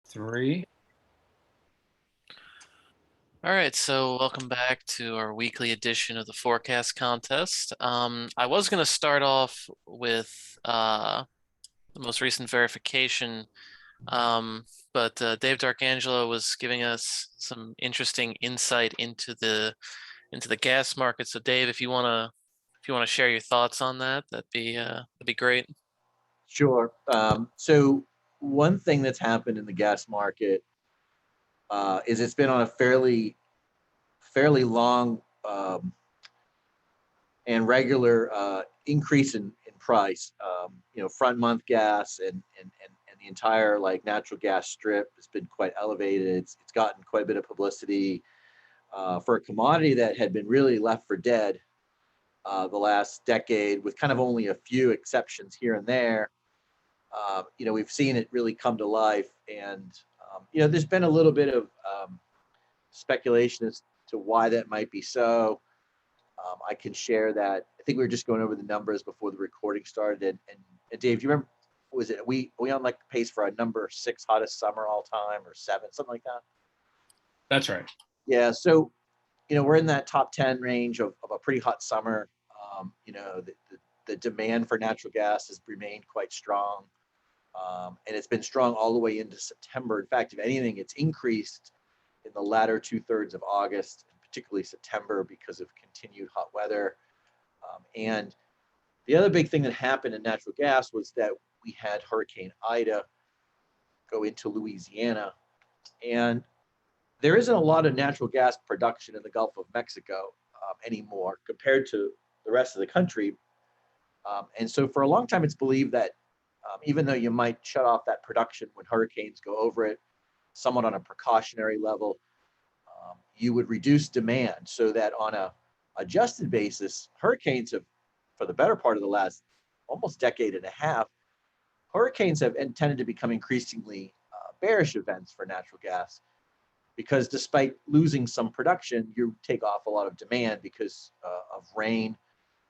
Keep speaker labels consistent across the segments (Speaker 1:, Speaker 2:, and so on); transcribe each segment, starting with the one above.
Speaker 1: Three.
Speaker 2: All right, so welcome back to our weekly edition of the forecast contest. I was going to start off with the most recent verification, um, but Dave Darkangelo was giving us some interesting insight into the gas market. So, Dave, if you wanna share your thoughts on that, that'd be great.
Speaker 3: Sure. So one thing that's happened in the gas market is it's been on a fairly long and regular increase in price. Front month gas and the entire like natural gas strip has been quite elevated. It's gotten quite a bit of publicity for a commodity that had been really left for dead the last decade, with kind of only a few exceptions here and there. We've seen it really come to life, and there's been a little bit of speculation as to why that might be so. I can share that. I think we were just going over the numbers before the recording started, and Dave, do you remember? Was it we on like pace for a number six hottest summer all time, or seven, something like that?
Speaker 1: That's right.
Speaker 3: Yeah. So we're in that top 10 range of a pretty hot summer. The demand for natural gas has remained quite strong. And it's been strong all the way into September. In fact, if anything, it's increased in the latter 2/3 of August, and particularly September, because of continued hot weather. And the other big thing that happened in natural gas was that we had Hurricane Ida go into Louisiana, and there isn't a lot of natural gas production in the Gulf of Mexico anymore compared to the rest of the country. And so for a long time, it's believed that even though you might shut off that production when hurricanes go over it, somewhat on a precautionary level, you would reduce demand so that on a adjusted basis, hurricanes have, for the better part of the last almost decade and a half, hurricanes have tended to become increasingly bearish events for natural gas, because despite losing some production, you take off a lot of demand because of rain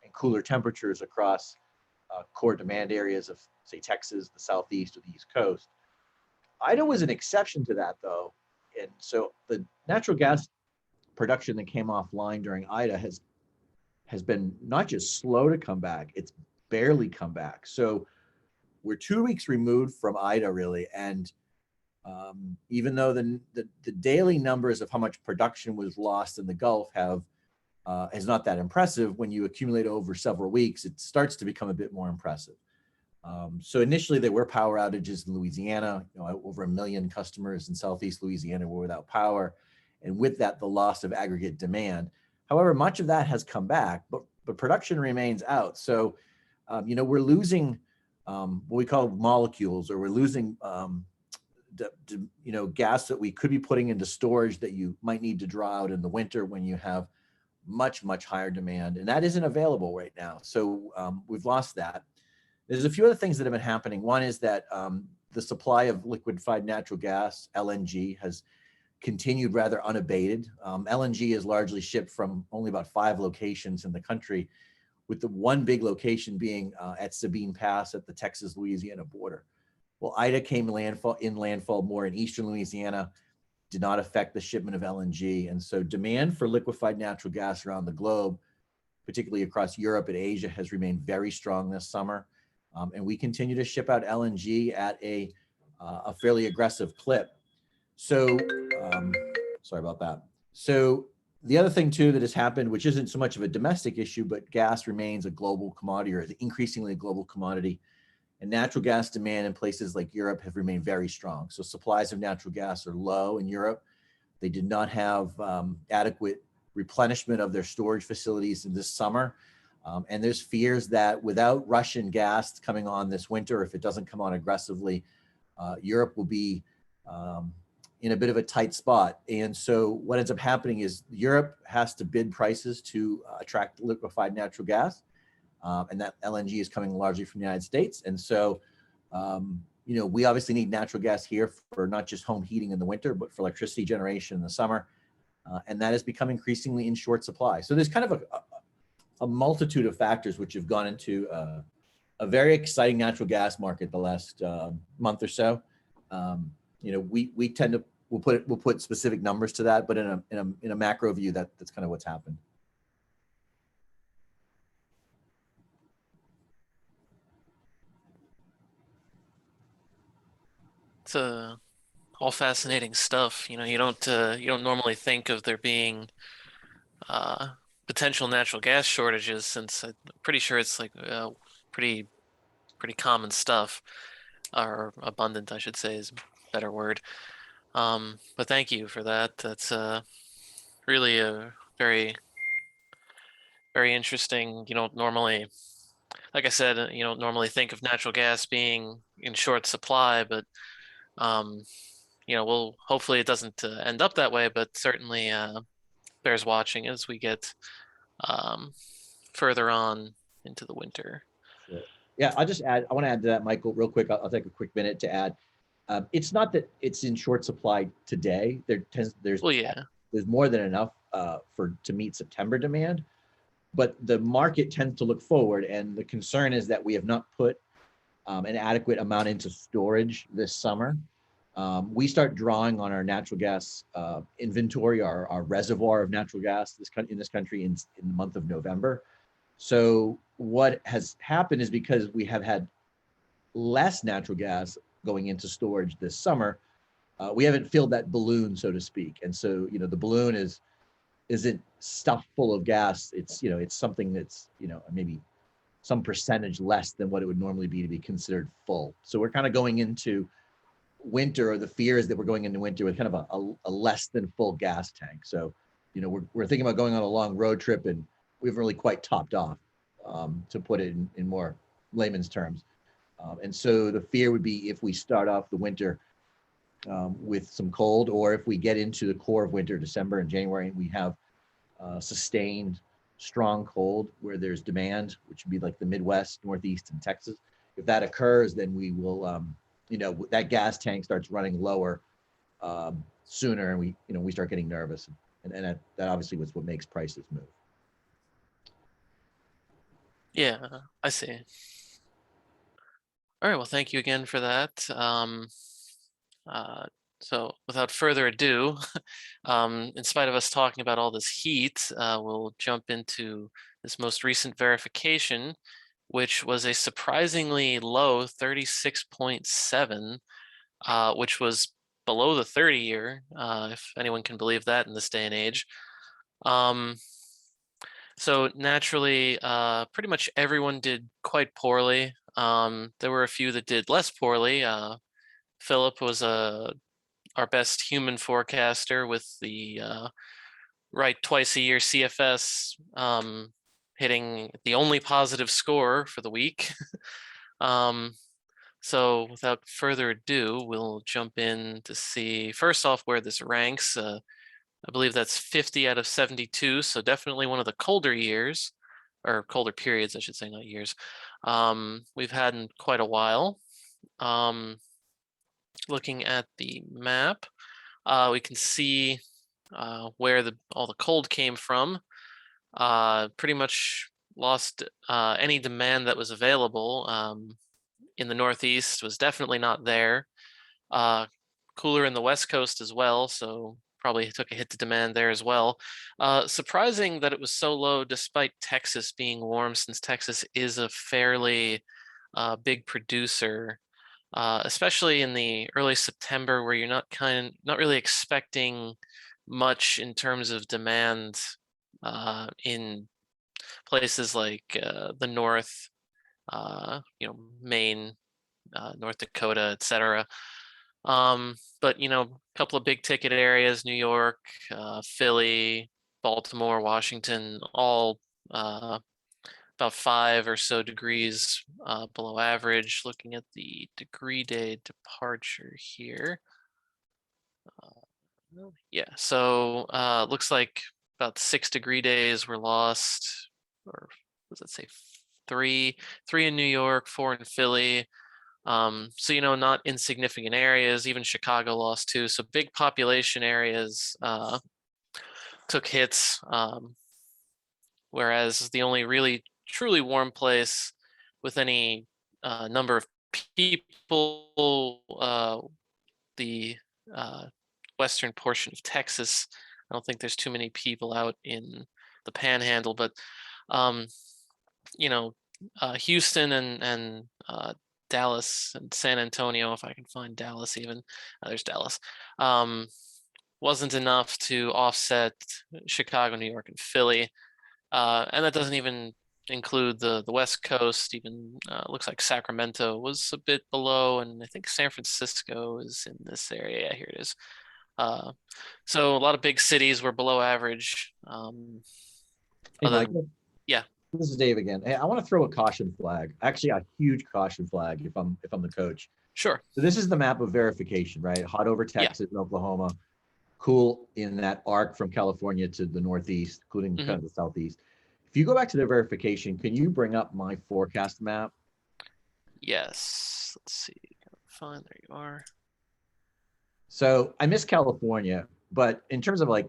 Speaker 3: and cooler temperatures across core demand areas of, say, Texas, the Southeast, or the East Coast. Ida was an exception to that, though. And so the natural gas production that came offline during Ida has been not just slow to come back, it's barely come back. So we're 2 weeks removed from Ida, really. And even though the daily numbers of how much production was lost in the Gulf is not that impressive, when you accumulate over several weeks, it starts to become a bit more impressive. So initially there were power outages in Louisiana. Over 1 million customers in Southeast Louisiana were without power, and with that, the loss of aggregate demand. However, much of that has come back, but production remains out. So, we're losing what we call molecules, or we're losing gas that we could be putting into storage that you might need to draw out in the winter when you have much higher demand, and that isn't available right now. So we've lost that. There's a few other things that have been happening. One is that the supply of liquefied natural gas, LNG, has continued rather unabated. LNG is largely shipped from only about 5 locations in the country, with the one big location being at Sabine Pass at the Texas-Louisiana border. Well, Ida came landfall more in eastern Louisiana, did not affect the shipment of LNG. And so demand for liquefied natural gas around the globe, particularly across Europe and Asia, has remained very strong this summer. And we continue to ship out LNG at a fairly aggressive clip. So, sorry about that. So the other thing too that has happened, which isn't so much of a domestic issue, but gas remains a global commodity, or increasingly a global commodity. And natural gas demand in places like Europe have remained very strong. So supplies of natural gas are low in Europe. They did not have adequate replenishment of their storage facilities in this summer. And there's fears that without Russian gas coming on this winter, if it doesn't come on aggressively, Europe will be in a bit of a tight spot. And so what ends up happening is Europe has to bid prices to attract liquefied natural gas. And that LNG is coming largely from the United States. And so, we obviously need natural gas here for not just home heating in the winter, but for electricity generation in the summer. And that has become increasingly in short supply. So there's kind of a multitude of factors which have gone into a very exciting natural gas market the last month or so. We tend to we'll put specific numbers to that, but in a macro view, that's kind of what's happened.
Speaker 2: It's all fascinating stuff. You don't normally think of there being uh, potential natural gas shortages, since I'm pretty sure it's like pretty pretty common stuff, or abundant, I should say, is a better word. But thank you for that. That's really a very interesting. You don't normally, like I said, you don't normally think of natural gas being in short supply, but um, we'll hopefully it doesn't end up that way, but certainly bears watching as we get um, further on into the winter.
Speaker 3: Sure. Yeah, I want to add to that, Michael, real quick. I'll take a quick minute to add. It's not that it's in short supply today.
Speaker 2: Well, yeah,
Speaker 3: There's more than enough to meet September demand, but the market tends to look forward, and the concern is that we have not put an adequate amount into storage this summer. We start drawing on our natural gas inventory, our reservoir of natural gas in this country in the month of November. So what has happened is, because we have had less natural gas going into storage this summer, we haven't filled that balloon, so to speak. And so, the balloon isn't stuffed full of gas. It's something that's, maybe some percentage less than what it would normally be to be considered full. So we're kind of going into winter, or the fear is that we're going into winter with kind of a less than full gas tank. So, we're thinking about going on a long road trip, and we haven't really quite topped off, to put it in more layman's terms. And so the fear would be, if we start off the winter with some cold, or if we get into the core of winter, December and January, and we have sustained strong cold where there's demand, which would be like the Midwest, Northeast, and Texas. If that occurs, then we will, that gas tank starts running lower sooner, and we start getting nervous, and that obviously was what makes prices move.
Speaker 2: yeah, I see. All right, well, thank you again for that. Uh, so without further ado, in spite of us talking about all this heat, we'll jump into this most recent verification, which was a surprisingly low 36.7, which was below the 30-year, if anyone can believe that in this day and age. Um, so naturally, pretty much everyone did quite poorly. There were a few that did less poorly. Philip was our best human forecaster with the right twice a year CFS, hitting the only positive score for the week. So without further ado, we'll jump in to see first off where this ranks. I believe that's 50 out of 72, so definitely one of the colder years, or colder periods, I should say, not years, we've had in quite a while. Looking at the map, we can see where all the cold came from. Pretty much lost any demand that was available. In the Northeast was definitely not there. Cooler in the West Coast as well, so probably took a hit to demand there as well. Surprising that it was so low despite Texas being warm, since Texas is a fairly big producer, especially in the early September, where you're not really expecting much in terms of demand in places like the North, Maine, North Dakota, etc. But a couple of big ticket areas, New York, Philly, Baltimore, Washington, all about 5 or so degrees below average. Looking at the degree day departure here. Yeah, so looks like about 6 degree days were lost, or what does it say? Three in New York, 4 in Philly. So not insignificant areas. Even Chicago lost too. So big population areas took hits. Whereas the only really truly warm place with any number of people the uh, western portion of Texas. I don't think there's too many people out in the Panhandle, but um, you know, Houston and Dallas and San Antonio, if I can find Dallas even. There's Dallas. Um, wasn't enough to offset Chicago, New York, and Philly. And that doesn't even include the West Coast. Even looks like Sacramento was a bit below, and I think San Francisco is in this area. Yeah, here it is. Uh, so a lot of big cities were below average.
Speaker 3: Hey,
Speaker 2: Other than,
Speaker 3: Michael,
Speaker 2: yeah,
Speaker 3: this is Dave again. Hey, I want to throw a caution flag. Actually, a huge caution flag if I'm the coach.
Speaker 2: sure.
Speaker 3: So this is the map of verification, right? Hot over
Speaker 2: Yeah.
Speaker 3: Texas and Oklahoma, cool in that arc from California to the Northeast, including
Speaker 2: Hmm.
Speaker 3: kind of the Southeast. If you go back to the verification, can you bring up my forecast map?
Speaker 2: Yes. Let's see. Fine. There you are.
Speaker 3: So I miss California, but in terms of like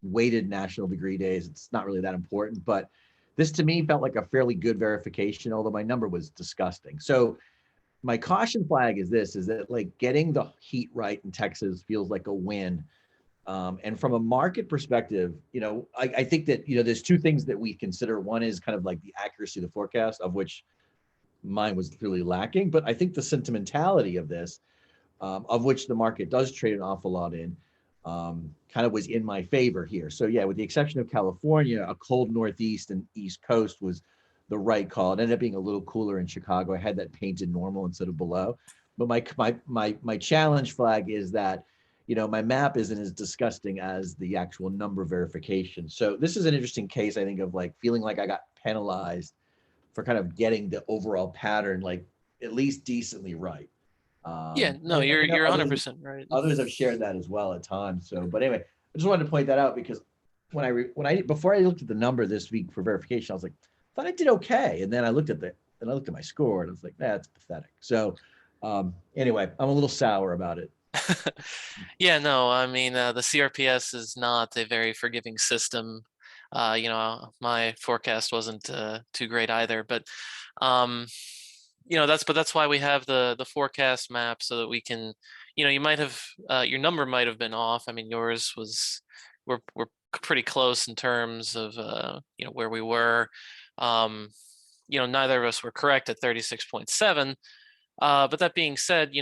Speaker 3: weighted national degree days, it's not really that important. But this to me felt like a fairly good verification, although my number was disgusting. So my caution flag is this, is that like getting the heat right in Texas feels like a win. And from a market perspective, I think that, there's two things that we consider. One is kind of like the accuracy of the forecast, of which mine was clearly lacking. But I think the sentimentality of this, of which the market does trade an awful lot in, kind of was in my favor here. So yeah, with the exception of California, a cold Northeast and East Coast was the right call. It ended up being a little cooler in Chicago. I had that painted normal instead of below. But my challenge flag is that, my map isn't as disgusting as the actual number verification. So this is an interesting case, I think, of like feeling like I got penalized for kind of getting the overall pattern like at least decently right.
Speaker 2: Yeah. No,
Speaker 3: And I know
Speaker 2: you're
Speaker 3: others
Speaker 2: 100% right.
Speaker 3: others have shared that as well at times. So, but anyway, I just wanted to point that out because before I looked at the number this week for verification, I was like, I thought I did okay, and then I looked at my score and I was like, that's pathetic. So, anyway, I'm a little sour about it.
Speaker 2: Yeah, no, I mean, the CRPS is not a very forgiving system. My forecast wasn't too great either, but um, that's why we have the forecast map so that we can, you might have your number might have been off. I mean, yours was we're pretty close in terms of where we were. Um, neither of us were correct at 36.7. But that being said,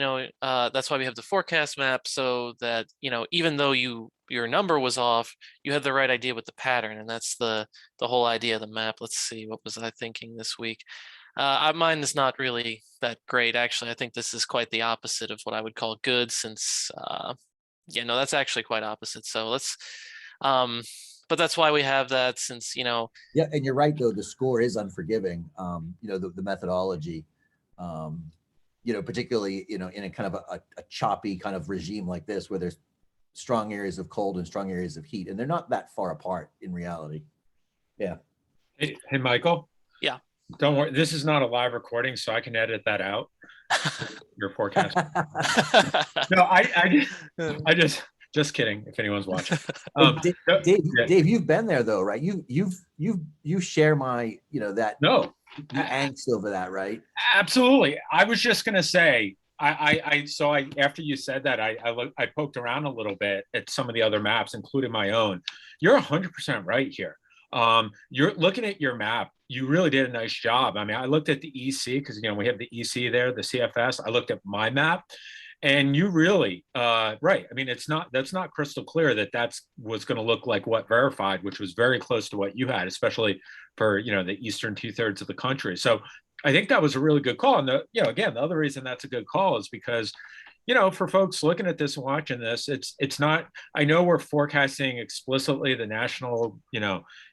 Speaker 2: that's why we have the forecast map so that, even though your number was off, you had the right idea with the pattern, and that's the whole idea of the map. Let's see, what was I thinking this week? Mine is not really that great, actually. I think this is quite the opposite of what I would call good, since that's actually quite opposite. So but that's why we have that, since
Speaker 3: Yeah, and you're right though. The score is unforgiving. The methodology. Particularly, in a kind of a choppy kind of regime like this, where there's strong areas of cold and strong areas of heat, and they're not that far apart in reality. Yeah.
Speaker 1: Hey, Michael.
Speaker 2: Yeah.
Speaker 1: Don't worry. This is not a live recording, so I can edit that out. Your forecast. No, I just kidding. If anyone's watching,
Speaker 3: Dave, you've been there though, right? You share my, that
Speaker 1: no,
Speaker 3: the angst over that, right?
Speaker 1: Absolutely. I was just gonna say, after you said that, I poked around a little bit at some of the other maps, including my own. You're 100% right here. You're looking at your map. You really did a nice job. I mean, I looked at the EC because we have the EC there, the CFS. I looked at my map, and you really right. I mean, that's not crystal clear that's was going to look like what verified, which was very close to what you had, especially for the eastern 2/3 of the country. So I think that was a really good call. And again, the other reason that's a good call is because for folks looking at this and watching this, it's not. I know we're forecasting explicitly the national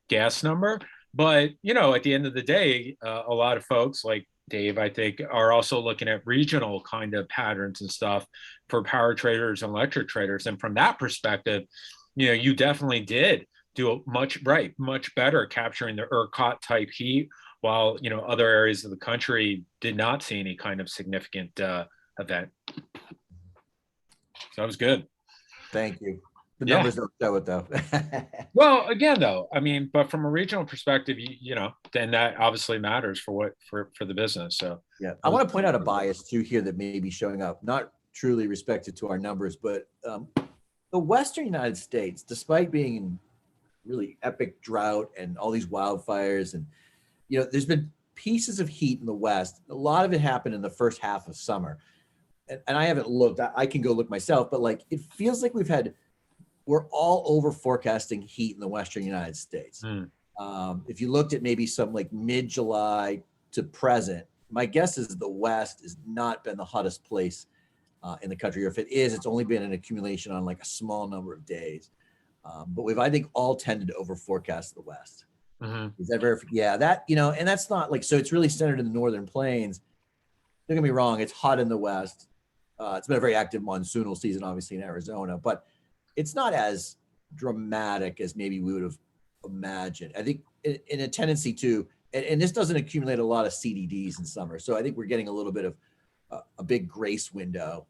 Speaker 1: gas number, but at the end of the day, a lot of folks like Dave, I think, are also looking at regional kind of patterns and stuff for power traders and electric traders. And from that perspective, you definitely did do much better capturing the ERCOT type heat, while other areas of the country did not see any kind of significant event. So that was good.
Speaker 3: Thank you. The numbers don't show it though.
Speaker 1: Well, again, though, I mean, but from a regional perspective, then that obviously matters for the business. So
Speaker 3: yeah, I want to point out a bias too here that may be showing up. Not truly respected to our numbers, but the Western United States, despite being in really epic drought and all these wildfires, and there's been pieces of heat in the West. A lot of it happened in the first half of summer, and I haven't looked. I can go look myself, but like it feels like we're all over forecasting heat in the Western United States. If you looked at maybe some like mid-July to present, my guess is the West has not been the hottest place in the country. Or if it is, it's only been an accumulation on like a small number of days. But we've, I think, all tended to over forecast the West. Is that very, yeah, that, and that's not like, so it's really centered in the Northern Plains. Don't get me wrong, it's hot in the West. It's been a very active monsoonal season, obviously, in Arizona, but it's not as dramatic as maybe we would have imagined. I think in a tendency to, and this doesn't accumulate a lot of CDDs in summer. So I think we're getting a little bit of a big grace window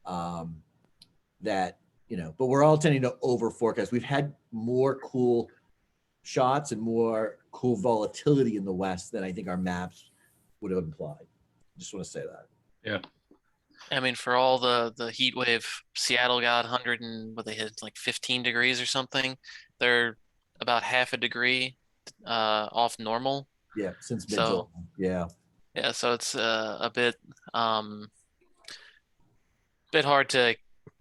Speaker 3: that, but we're all tending to over forecast. We've had more cool shots and more cool volatility in the West than I think our maps would have implied. Just want to say that.
Speaker 1: Yeah.
Speaker 2: I mean, for all the heat wave, Seattle got 100 and what they hit like 15 degrees or something. They're about half a degree off normal.
Speaker 3: Yeah, since
Speaker 2: mid-July.
Speaker 3: Yeah.
Speaker 2: Yeah, so it's a bit hard to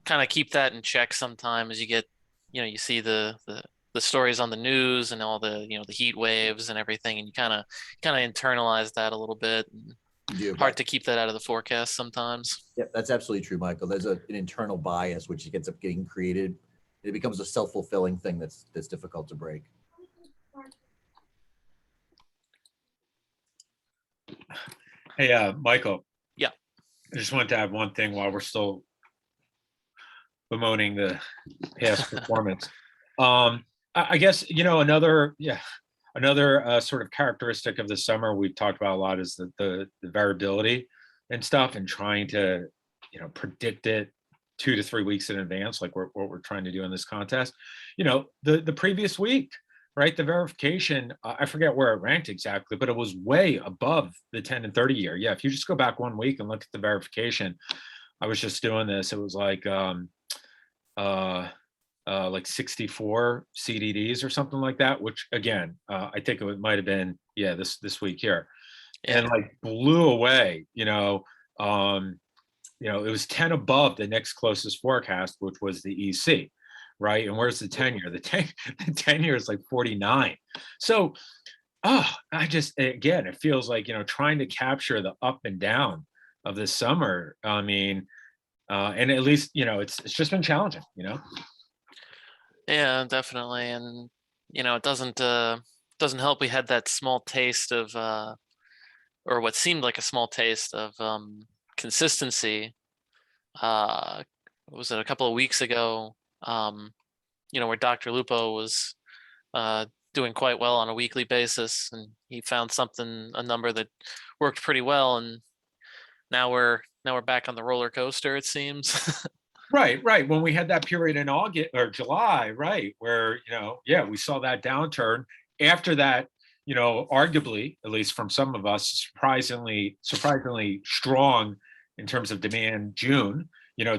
Speaker 2: kind of keep that in check sometimes. You get, you see the stories on the news and all the the heat waves and everything, and you kind of internalize that a little bit. Hard to keep that out of the forecast sometimes.
Speaker 3: Yeah, that's absolutely true, Michael. There's an internal bias which ends up getting created. It becomes a self-fulfilling thing that's difficult to break.
Speaker 1: Hey, Michael.
Speaker 2: Yeah.
Speaker 1: I just wanted to add one thing while we're still bemoaning the past performance. I guess, another sort of characteristic of the summer we've talked about a lot is the variability and stuff, and trying to, predict it 2 to 3 weeks in advance, like what we're trying to do in this contest. The previous week, right? The verification, I forget where it ranked exactly, but it was way above the 10 and 30 year. Yeah, if you just go back 1 week and look at the verification, I was just doing this. It was like 64 CDDs or something like that, which again, I think it might have been, this week here. Yeah. And like blew away, it was 10 above the next closest forecast, which was the EC, right? And where's the 10 year? The 10 year is like 49. So, again, it feels like, trying to capture the up and down of the summer. I mean, and at least, it's just been challenging,
Speaker 2: Yeah, definitely. And, it doesn't help. We had that small taste of, or what seemed like a small taste of consistency. Was it a couple of weeks ago, where Dr. Lupo was doing quite well on a weekly basis, and he found a number that worked pretty well. And now we're back on the roller coaster, it seems.
Speaker 1: Right. When we had that period in August or July, right, where, we saw that downturn. After that, arguably, at least from some of us, surprisingly strong in terms of demand June,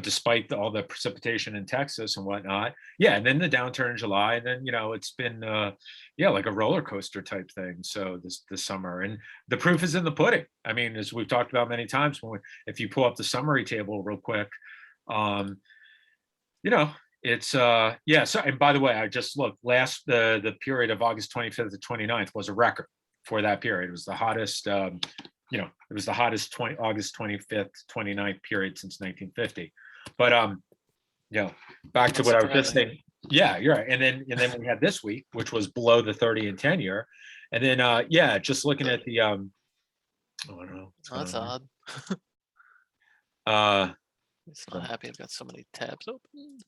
Speaker 1: despite all the precipitation in Texas and whatnot. Yeah. And then the downturn in July, and then, it's been, like a roller coaster type thing. So this summer, and the proof is in the pudding. I mean, as we've talked about many times, if you pull up the summary table real quick, it's so, and by the way, I just looked, the period of August 25th to 29th was a record for that period. It was the hottest, it was the hottest August 25th, 29th period since 1950. But back to what I was just saying. Yeah, you're right. And then we had this week, which was below the 30 and 10 year. And then just looking at the I don't know.
Speaker 2: That's odd. It's not happy I've got so many tabs open.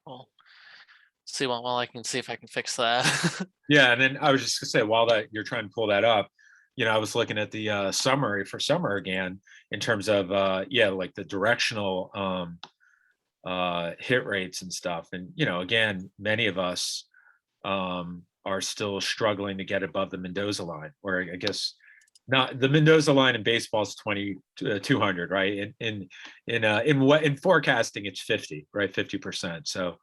Speaker 2: Well, see while I can see if I can fix that.
Speaker 1: Yeah, and then I was just gonna say, while that you're trying to pull that up, I was looking at the summary for summer again in terms of like the directional hit rates and stuff. And again, many of us are still struggling to get above the Mendoza line, where I guess not the Mendoza line in baseball is 200, right? In forecasting, it's 50, right? 50%. So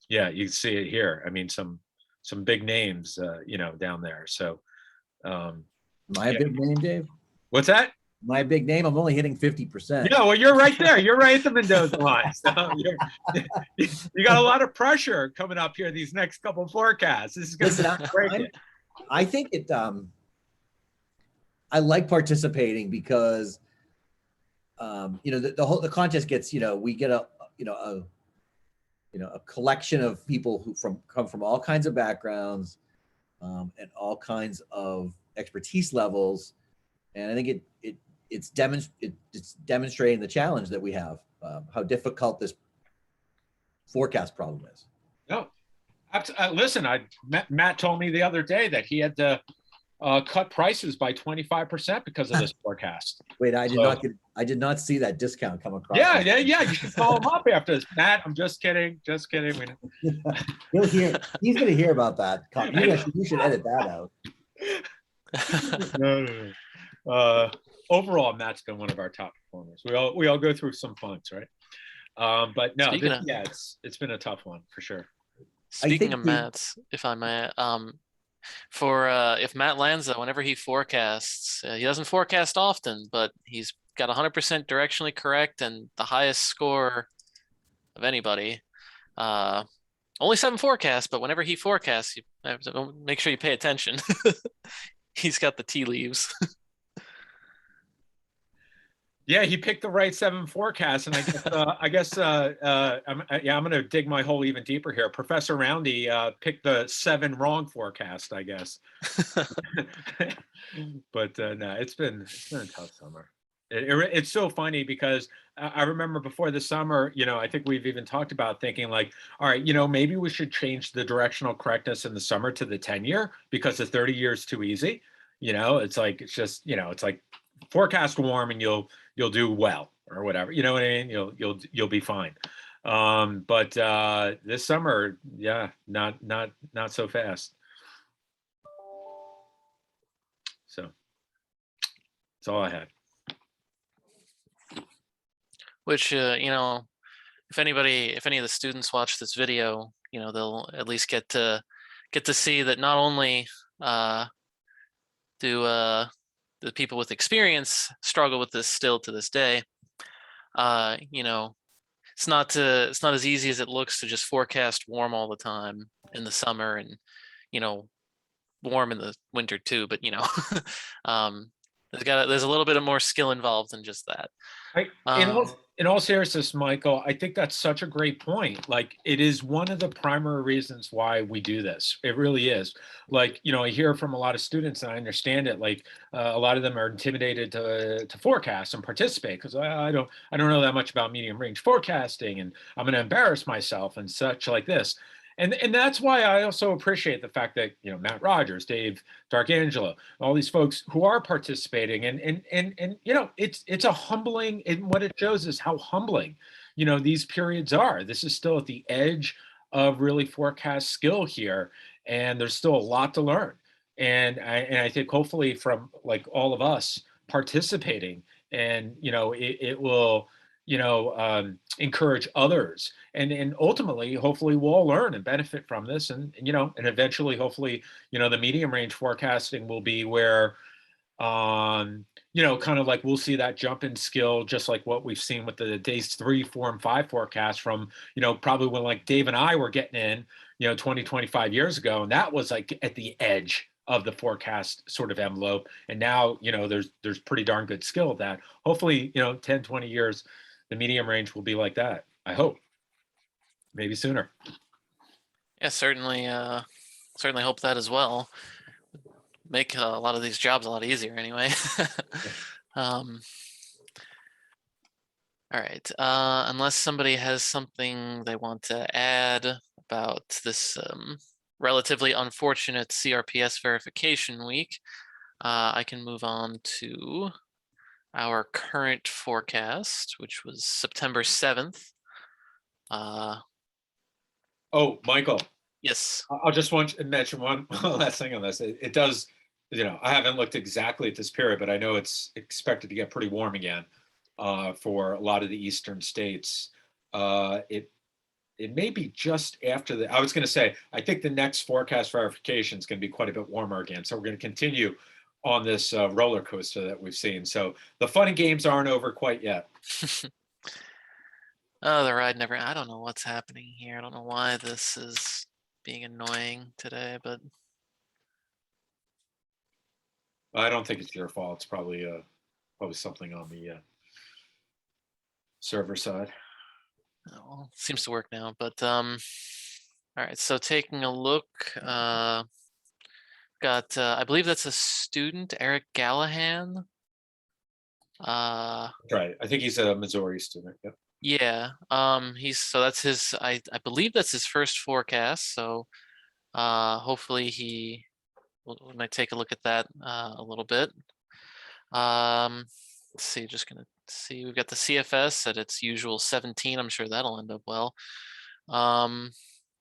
Speaker 1: yeah, you see it here. I mean, some big names, down there. So
Speaker 3: Am I a big name, Dave?
Speaker 1: what's that?
Speaker 3: My big name, I'm only hitting 50%.
Speaker 1: Yeah, well, you're right there. You're right at the Mendoza line. So you got a lot of pressure coming up here these next couple forecasts. This is going to break it.
Speaker 3: I think it. I like participating because, the contest gets, we get a collection of people who come from all kinds of backgrounds, and all kinds of expertise levels, and I think it's demonstrating the challenge that we have, how difficult this forecast problem is.
Speaker 1: No, listen, Matt told me the other day that he had to cut prices by 25% because of this forecast.
Speaker 3: Wait, I did not see that discount come across.
Speaker 1: Yeah. You should call him up after this. Matt, I'm just kidding. He's
Speaker 3: going to hear about that. You should edit that out.
Speaker 1: No. Overall, Matt's been one of our top performers. We all go through some funks, right? But no, it's been a tough one for sure.
Speaker 2: Speaking of Matt's, if I may, if Matt Lanza, whenever he forecasts, he doesn't forecast often, but he's got 100% directionally correct and the highest score of anybody. Only 7 forecasts, but whenever he forecasts, you have to make sure you pay attention. He's got the tea leaves.
Speaker 1: Yeah, he picked the right 7 forecasts, and I guess I'm going to dig my hole even deeper here. Professor Roundy picked the 7 wrong forecast, I guess. But no, it's been a tough summer. It's so funny because I remember before the summer, I think we've even talked about thinking like, all right, maybe we should change the directional correctness in the summer to the 10-year because the 30 year is too easy. It's like forecast warm and you'll do well or whatever. You know what I mean? You'll be fine. But this summer, yeah, not so fast. So that's all I had.
Speaker 2: Which if any of the students watch this video, they'll at least get to see that not only do the people with experience struggle with this still to this day. It's not as easy as it looks to just forecast warm all the time in the summer and warm in the winter too. But there's a little bit of more skill involved than just that.
Speaker 1: In all seriousness, Michael, I think that's such a great point. Like, it is one of the primary reasons why we do this. It really is. Like, I hear from a lot of students, and I understand it. Like, a lot of them are intimidated to forecast and participate because I don't know that much about medium range forecasting, and I'm going to embarrass myself and such like this. And that's why I also appreciate the fact that Matt Rogers, Dave Darkangelo, all these folks who are participating, and it's a humbling, and what it shows is how humbling these periods are. This is still at the edge of really forecast skill here, and there's still a lot to learn. And I think hopefully from like all of us participating, and it will encourage others, and ultimately hopefully we'll all learn and benefit from this, and eventually hopefully the medium range forecasting will be where kind of like we'll see that jump in skill, just like what we've seen with the days 3, 4, and 5 forecast from probably when like Dave and I were getting in 20, 25 years ago, and that was like at the edge of the forecast sort of envelope, and now there's pretty darn good skill of that. Hopefully 10, 20 years the medium range will be like that. I hope. Maybe sooner.
Speaker 2: Yeah, certainly hope that as well. Make a lot of these jobs a lot easier anyway. All right. Unless somebody has something they want to add about this relatively unfortunate CRPS verification week, I can move on to our current forecast, which was September 7th.
Speaker 1: Oh, Michael,
Speaker 2: Yes.
Speaker 1: I'll just want to mention one last thing on this. It does, I haven't looked exactly at this period, but I know it's expected to get pretty warm again for a lot of the eastern states. It may be just after I was going to say, I think the next forecast verification is going to be quite a bit warmer again. So we're going to continue on this roller coaster that we've seen. So the fun and games aren't over quite yet.
Speaker 2: Oh, the ride never. I don't know what's happening here. I don't know why this is being annoying today, but
Speaker 1: I don't think it's your fault. It's probably something on the server side.
Speaker 2: oh, well, seems to work now. But all right. So taking a look, got I believe that's a student, Eric Gallahan.
Speaker 1: Right. I think he's a Missouri student. Yep.
Speaker 2: Yeah. That's his. I believe that's his first forecast. So hopefully we might take a look at that a little bit. Let's see, just gonna see. We've got the CFS at its usual 17. I'm sure that'll end up well.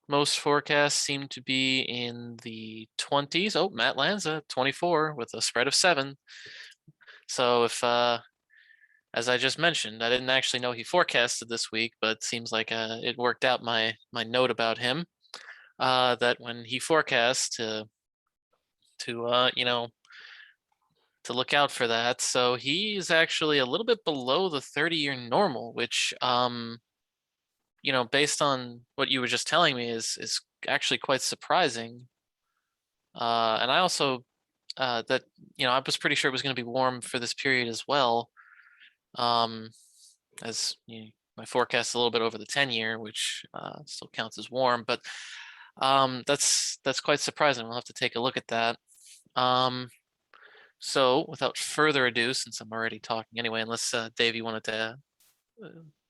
Speaker 2: Most forecasts seem to be in the 20s. Oh, Matt Lanza, 24 with a spread of 7. So if, as I just mentioned, I didn't actually know he forecasted this week, but seems like it worked out my note about him. That when he forecasts to to look out for that. So he's actually a little bit below the 30-year normal, which based on what you were just telling me is actually quite surprising. And I also that I was pretty sure it was going to be warm for this period as well. As my forecast is a little bit over the 10-year, which still counts as warm, but that's quite surprising. We'll have to take a look at that. So without further ado, since I'm already talking anyway, unless Dave, you wanted to,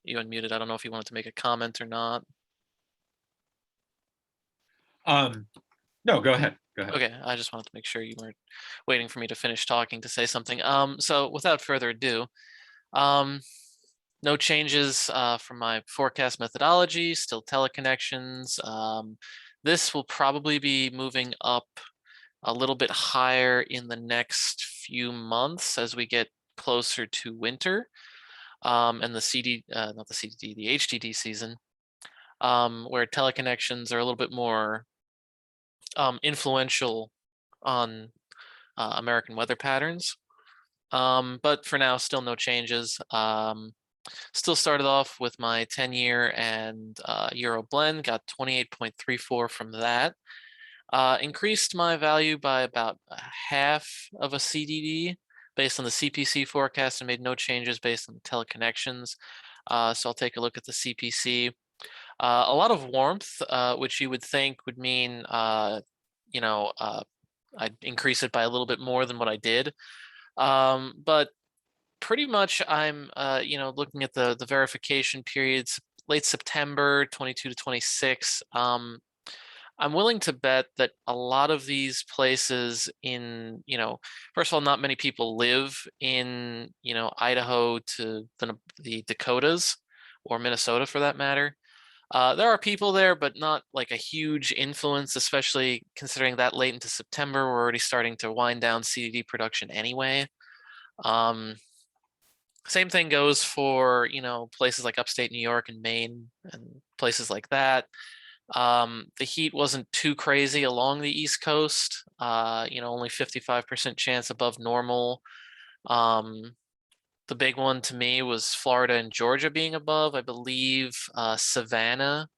Speaker 2: you unmuted. I don't know if you wanted to make a comment or not.
Speaker 1: No, go ahead. Go ahead.
Speaker 2: Okay, I just wanted to make sure you weren't waiting for me to finish talking to say something. So without further ado, no changes from my forecast methodology, still teleconnections. This will probably be moving up a little bit higher in the next few months as we get closer to winter and the not the CDD, the HDD season, where teleconnections are a little bit more influential on American weather patterns. But for now, still no changes. Still started off with my 10-year and Euro blend, got 28.34 from that. Increased my value by about half of a CDD based on the CPC forecast and made no changes based on the teleconnections. So I'll take a look at the CPC. A lot of warmth, which you would think would mean, I'd increase it by a little bit more than what I did. But pretty much I'm, looking at the verification periods, late September 22 to 26. I'm willing to bet that a lot of these places in, first of all, not many people live in, Idaho to the Dakotas or Minnesota for that matter. There are people there, but not like a huge influence, especially considering that late into September, we're already starting to wind down CDD production anyway. Same thing goes for, places like upstate New York and Maine and places like that. The heat wasn't too crazy along the East Coast, only 55% chance above normal. The big one to me was Florida and Georgia being above. I believe Savannah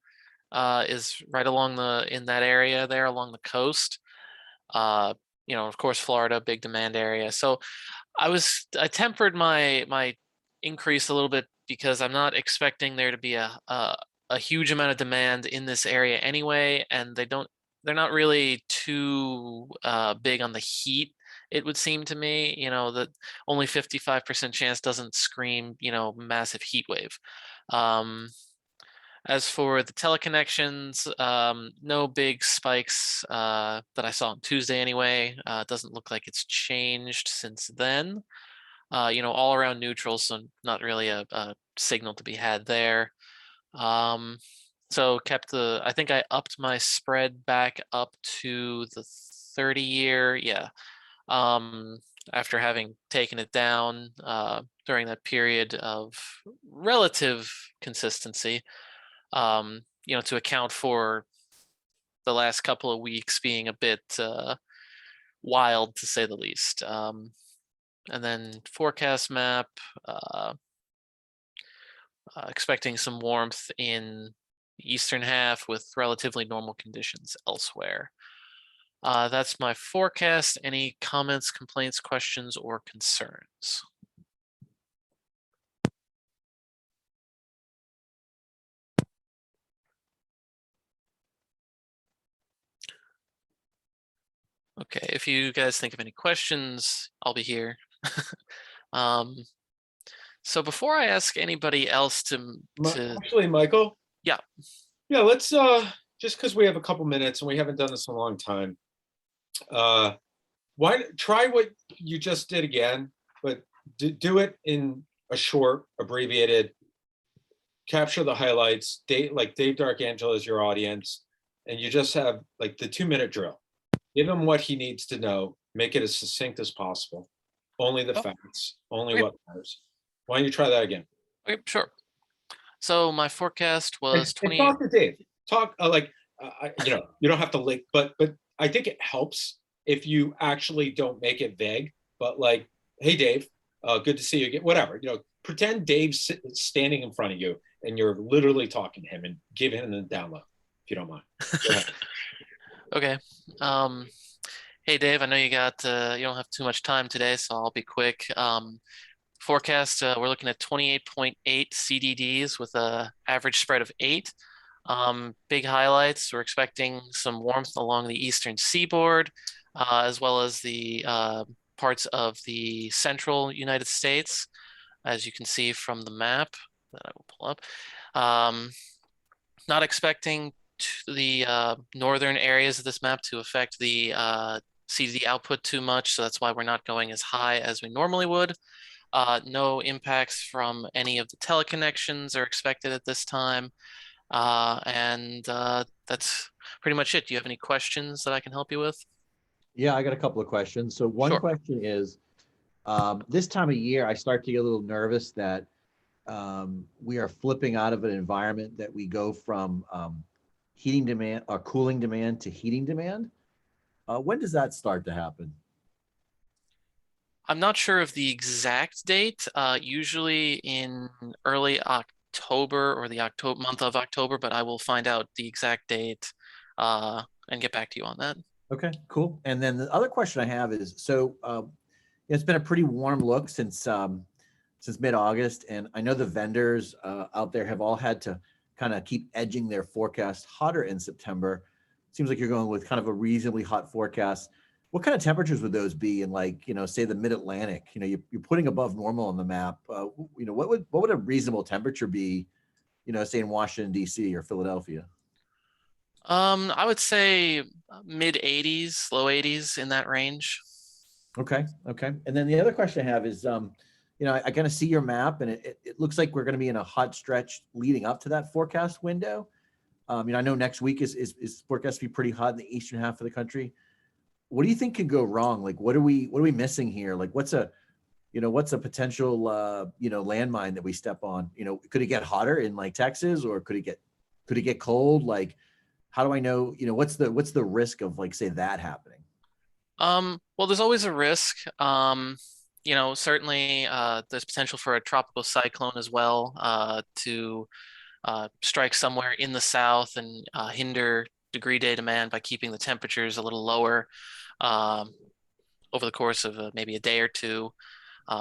Speaker 2: is right along in that area there along the coast. Of course, Florida, big demand area. So I tempered my increase a little bit because I'm not expecting there to be a huge amount of demand in this area anyway, and they're not really too big on the heat. It would seem to me, that only 55% chance doesn't scream, massive heat wave. As for the teleconnections, no big spikes that I saw on Tuesday anyway. It doesn't look like it's changed since then. All around neutral, so not really a signal to be had there. So I think I upped my spread back up to the 30-year. Yeah. Um, after having taken it down during that period of relative consistency, to account for the last couple of weeks being a bit wild to say the least. And then forecast map, uh, expecting some warmth in the eastern half with relatively normal conditions elsewhere. That's my forecast. Any comments, complaints, questions, or concerns? Okay, if you guys think of any questions, I'll be here. um, so before I ask anybody else to
Speaker 1: Actually, Michael.
Speaker 2: Yeah.
Speaker 1: Yeah, let's just because we have a couple minutes and we haven't done this in a long time. Why try what you just did again, but do it in a short, abbreviated, capture the highlights, Dave D'Arcangelo is your audience, and you just have like the 2-minute drill. Give him what he needs to know, make it as succinct as possible. Only the facts, only
Speaker 2: okay.
Speaker 1: what matters. Why don't you try that again?
Speaker 2: Okay, sure. So my forecast was
Speaker 1: And talk to Dave. Talk you don't have to link, but I think it helps if you actually don't make it vague. But like, hey Dave, good to see you again. Whatever, pretend Dave's standing in front of you and you're literally talking to him and give him the download if you don't mind. Go ahead.
Speaker 2: Okay. Hey Dave, I know you don't have too much time today, so I'll be quick. Forecast, we're looking at 28.8 CDDs with a average spread of 8. Big highlights, we're expecting some warmth along the eastern seaboard, as well as the parts of the central United States, as you can see from the map that I will pull up. Not expecting the northern areas of this map to affect the CDD output too much, so that's why we're not going as high as we normally would. No impacts from any of the teleconnections are expected at this time. And that's pretty much it. Do you have any questions that I can help you with?
Speaker 3: Yeah, I got a couple of questions. So one
Speaker 2: Sure.
Speaker 3: question is, this time of year, I start to get a little nervous that we are flipping out of an environment that we go from heating demand or cooling demand to heating demand. When does that start to happen?
Speaker 2: I'm not sure of the exact date, usually in early October or the month of October, but I will find out the exact date and get back to you on that.
Speaker 3: Okay, cool. And then the other question I have is, so it's been a pretty warm look since mid-August, and I know the vendors out there have all had to kind of keep edging their forecast hotter in September. Seems like you're going with kind of a reasonably hot forecast. What kind of temperatures would those be in, like, say the mid-Atlantic? You're putting above normal on the map. What would a reasonable temperature be, say in Washington, D.C. or Philadelphia?
Speaker 2: I would say mid 80s, low 80s, in that range.
Speaker 3: Okay. And then the other question I have is, I kind of see your map, and it looks like we're going to be in a hot stretch leading up to that forecast window. I know next week is forecast to be pretty hot in the eastern half of the country. What do you think could go wrong? Like, what are we missing here? Like, what's a potential landmine that we step on? Could it get hotter in like Texas, or could it get cold? Like, how do I know? What's the risk of, like, say, that happening?
Speaker 2: Well, there's always a risk. Certainly there's potential for a tropical cyclone as well to strike somewhere in the south and hinder degree day demand by keeping the temperatures a little lower um, over the course of maybe a day or two.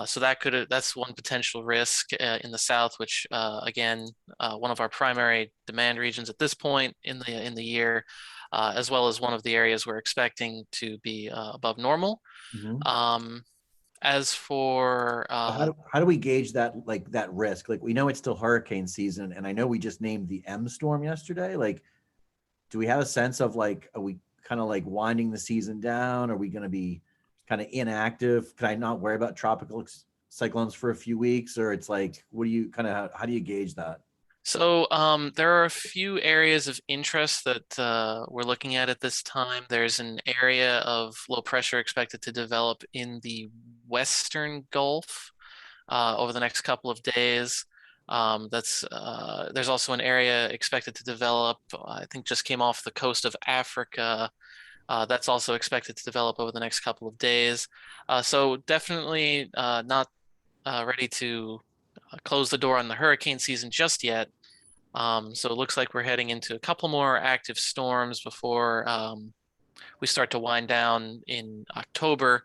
Speaker 2: So that's one potential risk in the south, which again, one of our primary demand regions at this point in the year, as well as one of the areas we're expecting to be above normal.
Speaker 3: Mm-hmm.
Speaker 2: As for
Speaker 3: how do we gauge that risk? Like, we know it's still hurricane season, and I know we just named the M storm yesterday. Like, do we have a sense of, like, are we kind of like winding the season down? Are we going to be kind of inactive? Can I not worry about tropical cyclones for a few weeks? Or it's like, how do you gauge that?
Speaker 2: So there are a few areas of interest that we're looking at this time. There's an area of low pressure expected to develop in the Western Gulf over the next couple of days. There's also an area expected to develop, I think just came off the coast of Africa. That's also expected to develop over the next couple of days. So definitely not ready to close the door on the hurricane season just yet. So it looks like we're heading into a couple more active storms before we start to wind down in October.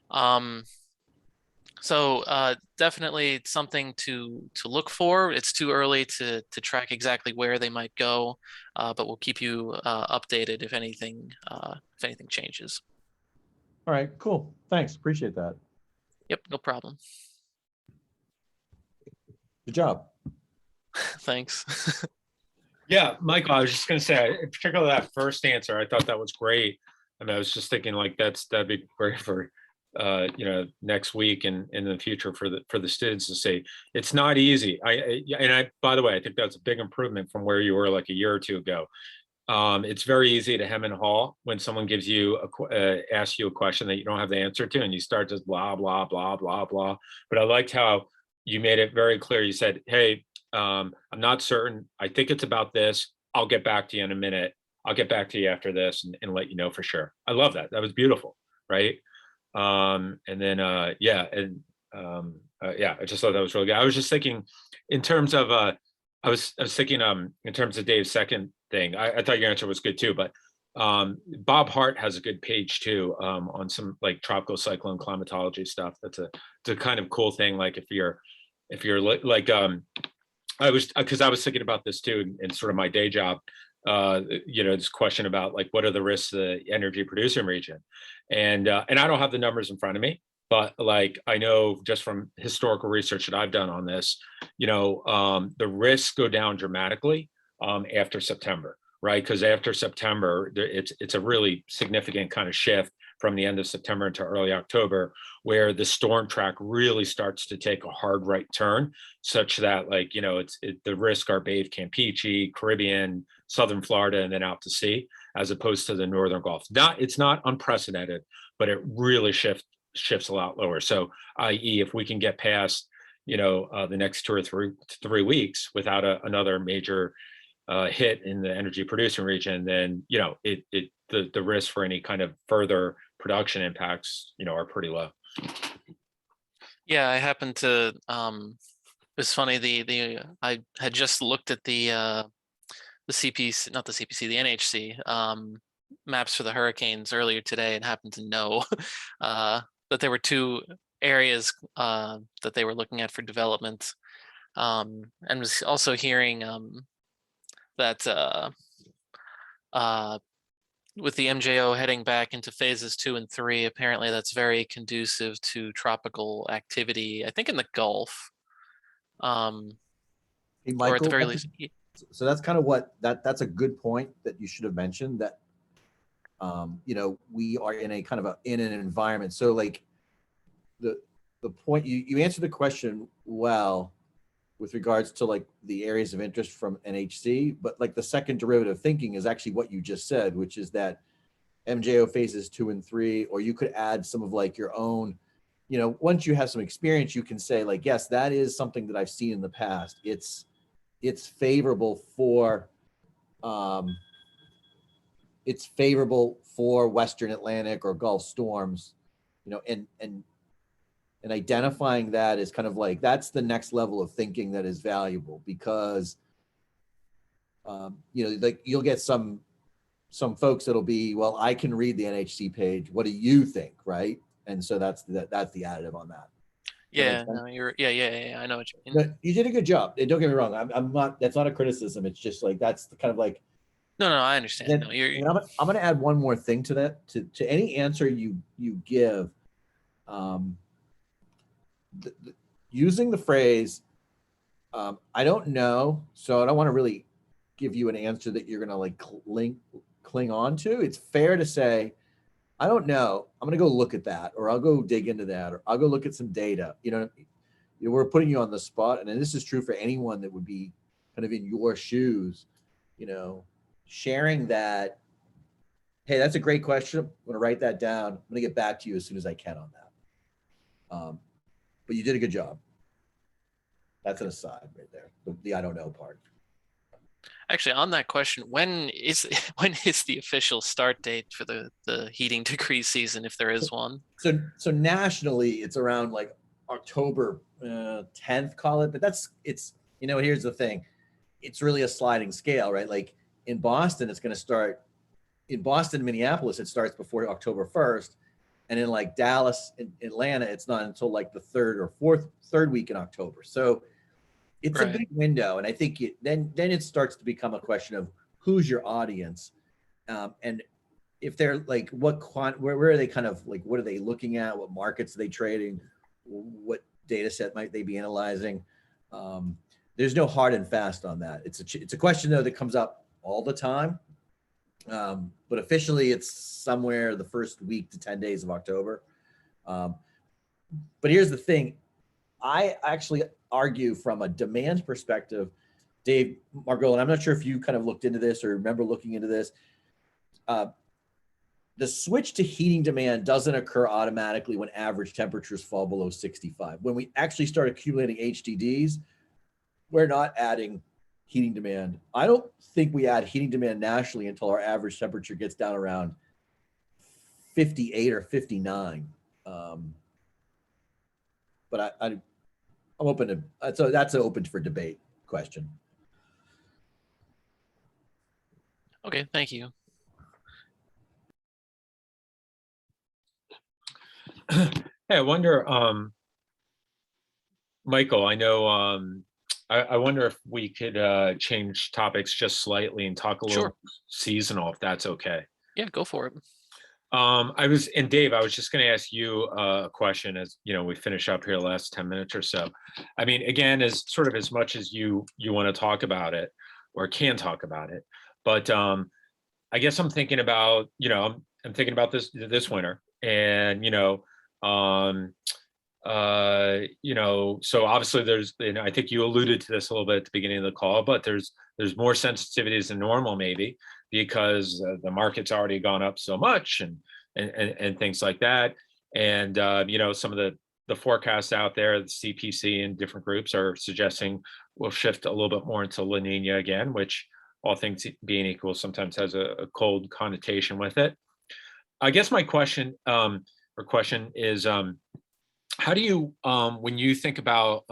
Speaker 2: Um, so definitely something to look for. It's too early to track exactly where they might go, but we'll keep you updated if anything changes.
Speaker 3: All right, cool. Thanks. Appreciate that.
Speaker 2: Yep, no problem.
Speaker 3: Good job.
Speaker 2: Thanks.
Speaker 1: Yeah, Michael, I was just going to say, particularly that first answer, I thought that was great. And I was just thinking like that'd be great for next week and in the future for the students to see. It's not easy. By the way, I think that's a big improvement from where you were like a year or two ago. It's very easy to hem and haw when someone gives you asks you a question that you don't have the answer to, and you start just blah blah blah blah blah. But I liked how you made it very clear. You said, "Hey, I'm not certain. I think it's about this. I'll get back to you in a minute. I'll get back to you after this and let you know for sure." I love that. That was beautiful, right? And then I just thought that was really good. I was just thinking in terms of I was thinking in terms of Dave's second thing. I thought your answer was good too, but Bob Hart has a good page too on some like tropical cyclone climatology stuff. It's a kind of cool thing. Like if you're like I was thinking about this too in sort of my day job. This question about like what are the risks of the energy producing region, and I don't have the numbers in front of me, but like I know just from historical research that I've done on this, the risks go down dramatically after September, right? Because after September, it's a really significant kind of shift from the end of September into early October, where the storm track really starts to take a hard right turn, such that like the risks are Bay of Campeche, Caribbean, southern Florida, and then out to sea, as opposed to the northern Gulf. It's not unprecedented, but it really shifts a lot lower. So, i.e., if we can get past the next 2 or 3 weeks without another major hit in the energy producing region, then the risk for any kind of further production impacts are pretty low.
Speaker 2: Yeah, I happened to it's funny, I had just looked at the CPC, not the CPC, the NHC maps for the hurricanes earlier today, and happened to know that there were 2 areas that they were looking at for development, and was also hearing that with the MJO heading back into phases 2 and 3, apparently that's very conducive to tropical activity, I think in the Gulf.
Speaker 3: Hey,
Speaker 2: Or at the
Speaker 3: Michael,
Speaker 2: very least.
Speaker 3: so that's kind of what that's a good point that you should have mentioned, that we are in a kind of in an environment. So like the point you answered the question well with regards to like the areas of interest from NHC, but like the second derivative thinking is actually what you just said, which is that MJO phases 2 and 3, or you could add some of like your own, once you have some experience, you can say like, yes, that is something that I've seen in the past. It's favorable for Western Atlantic or Gulf storms, and identifying that is kind of like, that's the next level of thinking that is valuable, because like you'll get some folks that'll be, well, I can read the NHC page, what do you think, right? And so that's the additive on that.
Speaker 2: Yeah, no, yeah, I know what you mean.
Speaker 3: No, you did a good job. Don't get me wrong. I'm not. That's not a criticism. It's just like that's the kind of like.
Speaker 2: No, I understand.
Speaker 3: Then,
Speaker 2: no, you're
Speaker 3: I'm going to add one more thing to that. To any answer you give, using the phrase, I don't know, so I don't want to really give you an answer that you're going to like cling on to. It's fair to say, I don't know. I'm going to go look at that, or I'll go dig into that, or I'll go look at some data. We're putting you on the spot, and this is true for anyone that would be kind of in your shoes, sharing that, hey, that's a great question. I'm going to write that down. I'm going to get back to you as soon as I can on that. But you did a good job. That's an aside right there. The I don't know part.
Speaker 2: Actually, on that question, when is the official start date for the heating degree season, if there is one?
Speaker 3: So nationally, it's around like October 10th, call it. But here's the thing. It's really a sliding scale, right? Like in Boston, it's going to start. In Boston, Minneapolis, it starts before October 1st. And in like Dallas and Atlanta, it's not until like the third week in October. So it's a big window. And I think then it starts to become a question of who's your audience. And if they're like, where are they kind of like, what are they looking at? What markets are they trading? What data set might they be analyzing? There's no hard and fast on that. It's a question though that comes up all the time. But officially it's somewhere the first week to 10 days of October. But here's the thing. I actually argue from a demand perspective, Dave Margot, and I'm not sure if you kind of looked into this or remember looking into this. The switch to heating demand doesn't occur automatically when average temperatures fall below 65. When we actually start accumulating HDDs, we're not adding heating demand. I don't think we add heating demand nationally until our average temperature gets down around 58 or 59. But I'm open to, so that's an open for debate question.
Speaker 2: Okay, thank you.
Speaker 1: Hey, I wonder, Michael, I know, I wonder if we could change topics just slightly and talk a little seasonal, if that's okay.
Speaker 2: Yeah, go for it.
Speaker 1: And Dave, I was just going to ask you a question as, we finish up here the last 10 minutes or so. I mean, again, as sort of as much as you want to talk about it or can talk about it, but I guess I'm thinking about, I'm thinking about this winter and, so obviously there's, I think you alluded to this a little bit at the beginning of the call, but there's more sensitivities than normal maybe because the market's already gone up so much and things like that. And, some of the forecasts out there, the CPC and different groups are suggesting we'll shift a little bit more into La Nina again, which all things being equal sometimes has a cold connotation with it. I guess my question is, how do you, when you think about,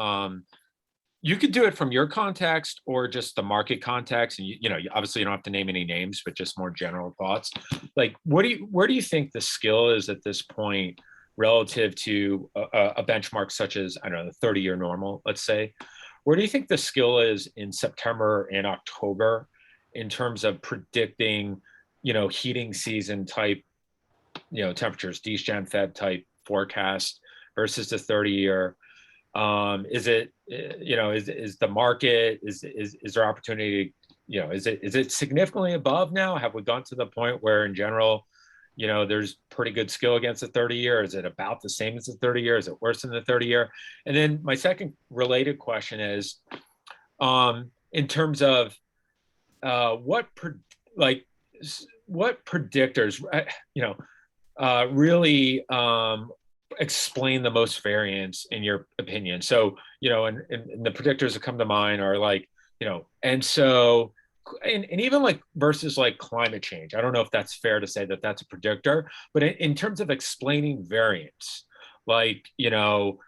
Speaker 1: you could do it from your context or just the market context, and obviously you don't have to name any names, but just more general thoughts. Like, where do you think the skill is at this point relative to a benchmark such as, I don't know, the 30-year normal, let's say? Where do you think the skill is in September and October in terms of predicting, heating season type, temperatures, Degen Feb type forecast versus the 30-year? Is it, is the market, is there opportunity, is it significantly above now? Have we gone to the point where in general, there's pretty good skill against the 30-year? Is it about the same as the 30-year? Is it worse than the 30-year? And then my second related question is, in terms of what predictors, really explain the most variance in your opinion? So, and the predictors that come to mind are like, and so, and even like versus like climate change. I don't know if that's fair to say that that's a predictor, but in terms of explaining variance, like, can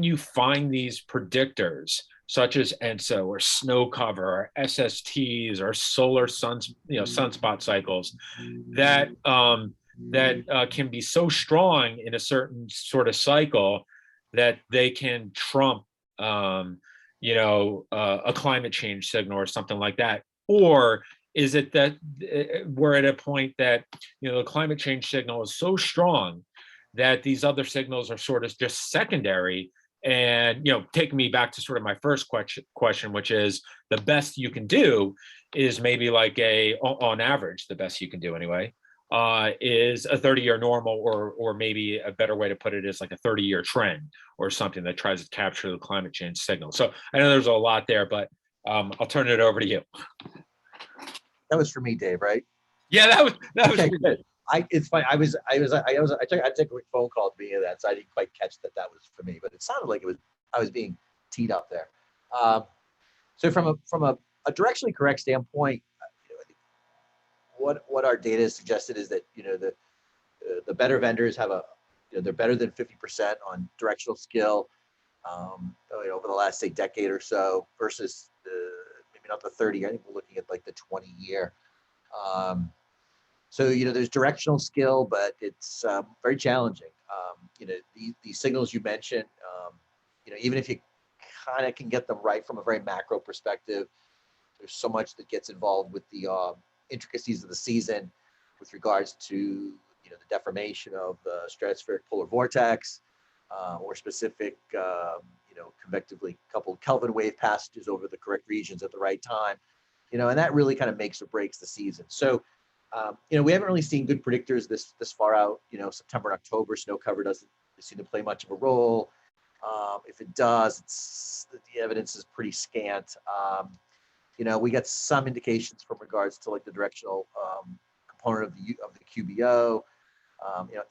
Speaker 1: you find these predictors such as ENSO or snow cover or SSTs or solar sunspot cycles that can be so strong in a certain sort of cycle that they can trump, a climate change signal or something like that? Or is it that we're at a point that, the climate change signal is so strong that these other signals are sort of just secondary? And, taking me back to sort of my first question, which is the best you can do is maybe like on average, the best you can do anyway, is a 30-year normal, or maybe a better way to put it is like a 30-year trend, or something that tries to capture the climate change signal. So I know there's a lot there, but I'll turn it over to you.
Speaker 3: That was for me, Dave, right?
Speaker 1: Yeah, that was
Speaker 3: okay, good. It's funny. I took a quick phone call at the beginning of that, so I didn't quite catch that was for me, but it sounded like I was being teed up there. So from a directionally correct standpoint, what our data has suggested is that the better vendors have they're better than 50% on directional skill over the last say decade or so versus maybe not the 30. I think we're looking at like the 20 year. So there's directional skill, but it's very challenging. These signals you mentioned, even if you kind of can get them right from a very macro perspective, there's so much that gets involved with the intricacies of the season with regards to the deformation of the stratospheric polar vortex or specific convectively coupled Kelvin wave passages over the correct regions at the right time, and that really kind of makes or breaks the season. So we haven't really seen good predictors this far out. September and October, snow cover doesn't seem to play much of a role. If it does, the evidence is pretty scant. We got some indications from regards to like the directional component of the QBO.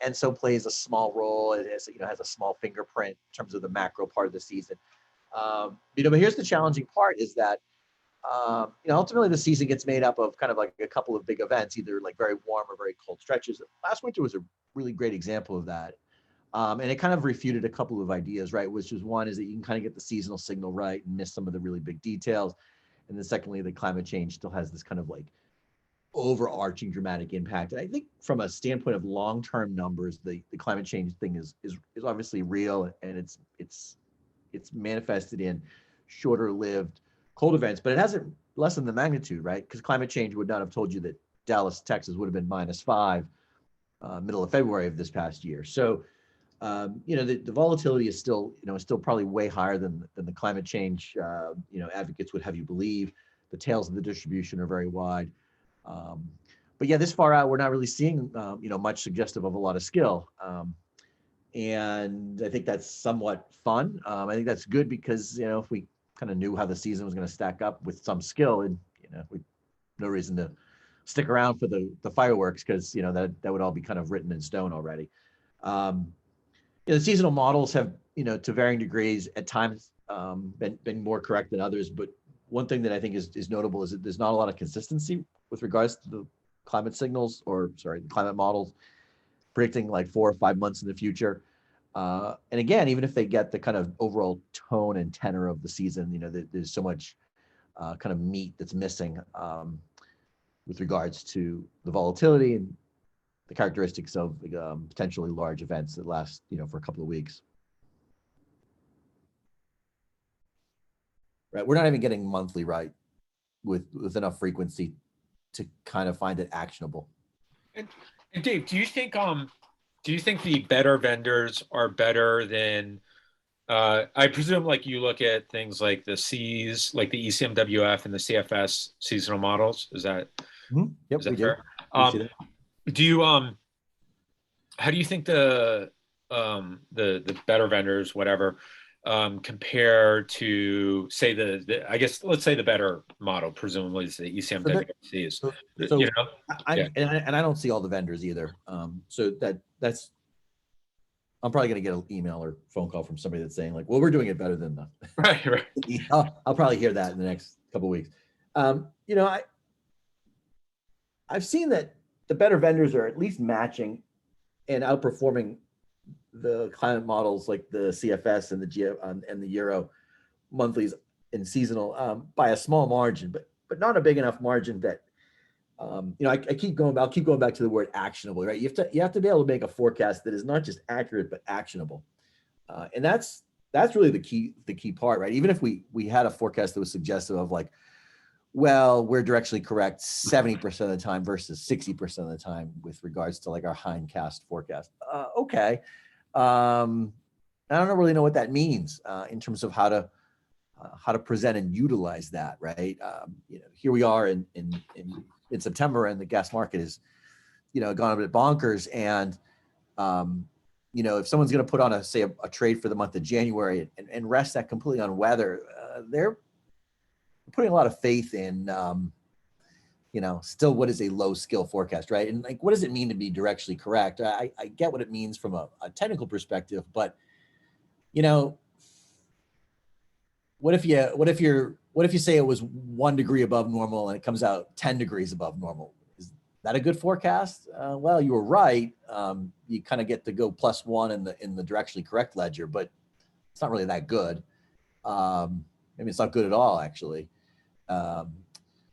Speaker 3: ENSO plays a small role. It has a small fingerprint in terms of the macro part of the season. But here's the challenging part is that ultimately the season gets made up of kind of like a couple of big events, either like very warm or very cold stretches. Last winter was a really great example of that. And it kind of refuted a couple of ideas, right? Which is one is that you can kind of get the seasonal signal right and miss some of the really big details. And then secondly, the climate change still has this kind of like overarching dramatic impact. And I think from a standpoint of long-term numbers, the climate change thing is obviously real, and it's manifested in shorter-lived cold events, but it hasn't lessened the magnitude, right? Because climate change would not have told you that Dallas, Texas would have been -5 middle of February of this past year. So the volatility is still probably way higher than the climate change advocates would have you believe. The tails of the distribution are very wide. But yeah, this far out, we're not really seeing much suggestive of a lot of skill. And I think that's somewhat fun. I think that's good because if we kind of knew how the season was going to stack up with some skill, and we no reason to stick around for the fireworks because that would all be kind of written in stone already. The seasonal models have to varying degrees at times been more correct than others, but one thing that I think is notable is that there's not a lot of consistency with regards to the climate signals, the climate models predicting like 4 or 5 months in the future. And again, even if they get the kind of overall tone and tenor of the season, there's so much kind of meat that's missing with regards to the volatility and the characteristics of potentially large events that last, for a couple of weeks. Right, we're not even getting monthly right with enough frequency to kind of find it actionable.
Speaker 1: And Dave, do you think the better vendors are better than I presume like you look at things like the C's, like the ECMWF and the CFS seasonal models? Is that
Speaker 3: Yep,
Speaker 1: is that
Speaker 3: we
Speaker 1: fair?
Speaker 3: do.
Speaker 1: Do you how do you think the better vendors, whatever, compare to say I guess let's say the better model, presumably is the ECMWCs.
Speaker 3: And I don't see all the vendors either. So that's I'm probably going to get an email or phone call from somebody that's saying like, well, we're doing it better than them.
Speaker 1: Right.
Speaker 3: I'll probably hear that in the next couple of weeks. I've seen that the better vendors are at least matching and outperforming the climate models like the CFS and the Euro monthlies and seasonal by a small margin, but not a big enough margin that I'll keep going back to the word actionable, right? You have to be able to make a forecast that is not just accurate but actionable, and that's really the key part, right? Even if we had a forecast that was suggestive of like, well, we're directionally correct 70% of the time versus 60% of the time with regards to like our hindcast forecast. Okay. I don't really know what that means in terms of how to present and utilize that, right? Here we are in September, and the gas market is, gone a bit bonkers, and if someone's going to put on a trade for the month of January and rest that completely on weather, they're putting a lot of faith in, still what is a low skill forecast, right? And like, what does it mean to be directionally correct? I get what it means from a technical perspective, but what if you say it was 1 degree above normal and it comes out 10 degrees above normal? Is that a good forecast? Well, you were right. You kind of get to go +1 in the directionally correct ledger, but it's not really that good. Maybe it's not good at all, actually.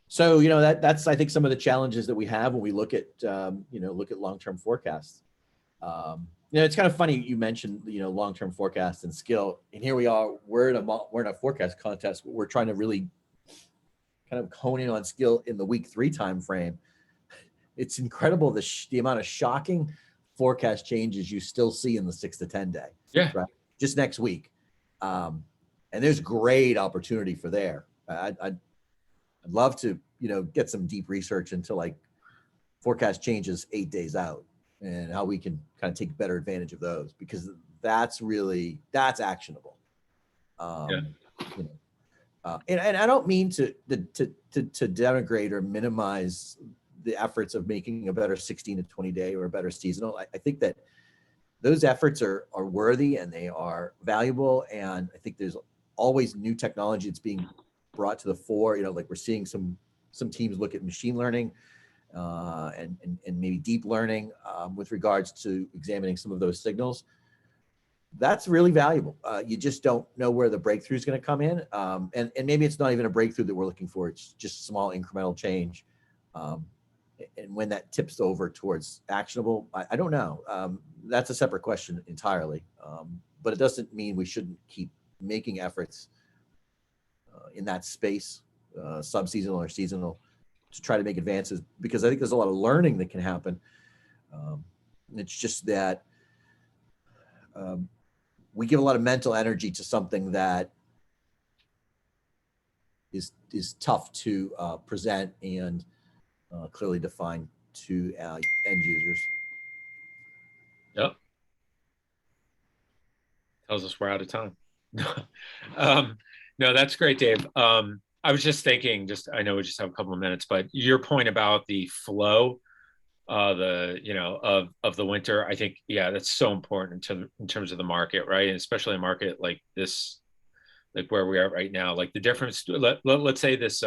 Speaker 3: So that's I think some of the challenges that we have when we look at long-term forecasts. It's kind of funny you mentioned long-term forecasts and skill, and here we are. We're in a forecast contest. We're trying to really kind of hone in on skill in the week 3 time frame. It's incredible the amount of shocking forecast changes you still see in the 6 to 10 day.
Speaker 1: Yeah.
Speaker 3: Right. Just next week, and there's great opportunity for there. I'd love to get some deep research into like forecast changes 8 days out, and how we can kind of take better advantage of those, because that's actionable. And I don't mean to denigrate or minimize the efforts of making a better 16 to 20 day or a better seasonal. I think that those efforts are worthy and they are valuable. And I think there's always new technology that's being brought to the fore. Like we're seeing some teams look at machine learning and maybe deep learning with regards to examining some of those signals. That's really valuable. You just don't know where the breakthrough is going to come in. And maybe it's not even a breakthrough that we're looking for. It's just small incremental change. And when that tips over towards actionable, I don't know. That's a separate question entirely. But it doesn't mean we shouldn't keep making efforts in that space, subseasonal or seasonal, to try to make advances, because I think there's a lot of learning that can happen. It's just that we give a lot of mental energy to something that is tough to present and clearly define to end users.
Speaker 1: Yep. Tells us we're out of time. No, that's great, Dave. I was just thinking, I know we just have a couple of minutes, but your point about the flow, of the winter, I think, yeah, that's so important in terms of the market, right? And especially a market like this, like where we are right now, like the difference. Let's say this,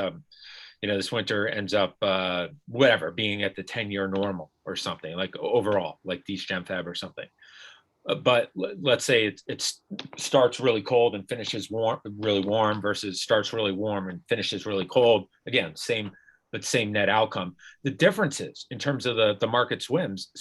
Speaker 1: this winter ends up being at the 10-year normal or something, like overall, like these GemFab or something. But let's say it starts really cold and finishes really warm versus starts really warm and finishes really cold. Again, same net outcome. The differences in terms of the market swings,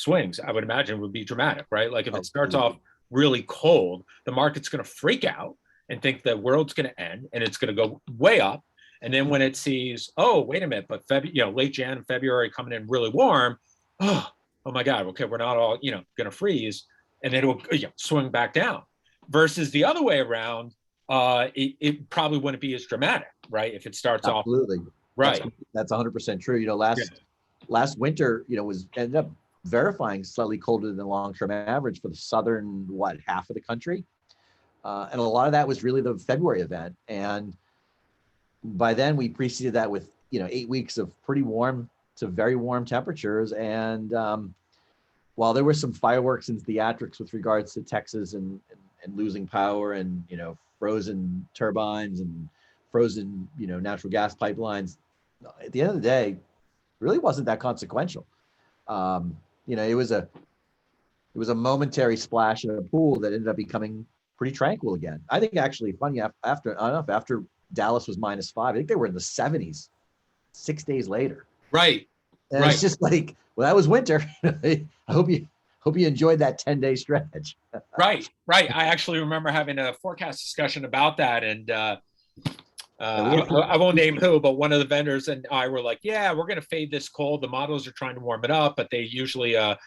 Speaker 1: I would imagine, would be dramatic, right? Like if it starts off really cold, the market's going to freak out and think the world's going to end, and it's going to go way up. And then when it sees, oh, wait a minute, but late Jan and February coming in really warm, oh my God, okay, we're not all going to freeze. And then it will swing back down. Versus the other way around, it probably wouldn't be as dramatic, right? If it starts off.
Speaker 3: Absolutely.
Speaker 1: Right.
Speaker 3: That's 100% true. Last winter, ended up verifying slightly colder than the long-term average for the southern, half of the country. And a lot of that was really the February event. And by then we preceded that with, 8 weeks of pretty warm to very warm temperatures. And while there were some fireworks and theatrics with regards to Texas and losing power and, frozen turbines and frozen, natural gas pipelines, at the end of the day, it really wasn't that consequential. It was a momentary splash in a pool that ended up becoming pretty tranquil again. I think actually funny after Dallas was -5, I think they were in the 70s 6 days later.
Speaker 1: Right.
Speaker 3: And It's just like, well, that was winter. I hope you enjoyed that 10-day stretch.
Speaker 1: Right. I actually remember having a forecast discussion about that, and I won't name who, but one of the vendors and I were like, yeah, we're going to fade this cold. The models are trying to warm it up, but they usually they're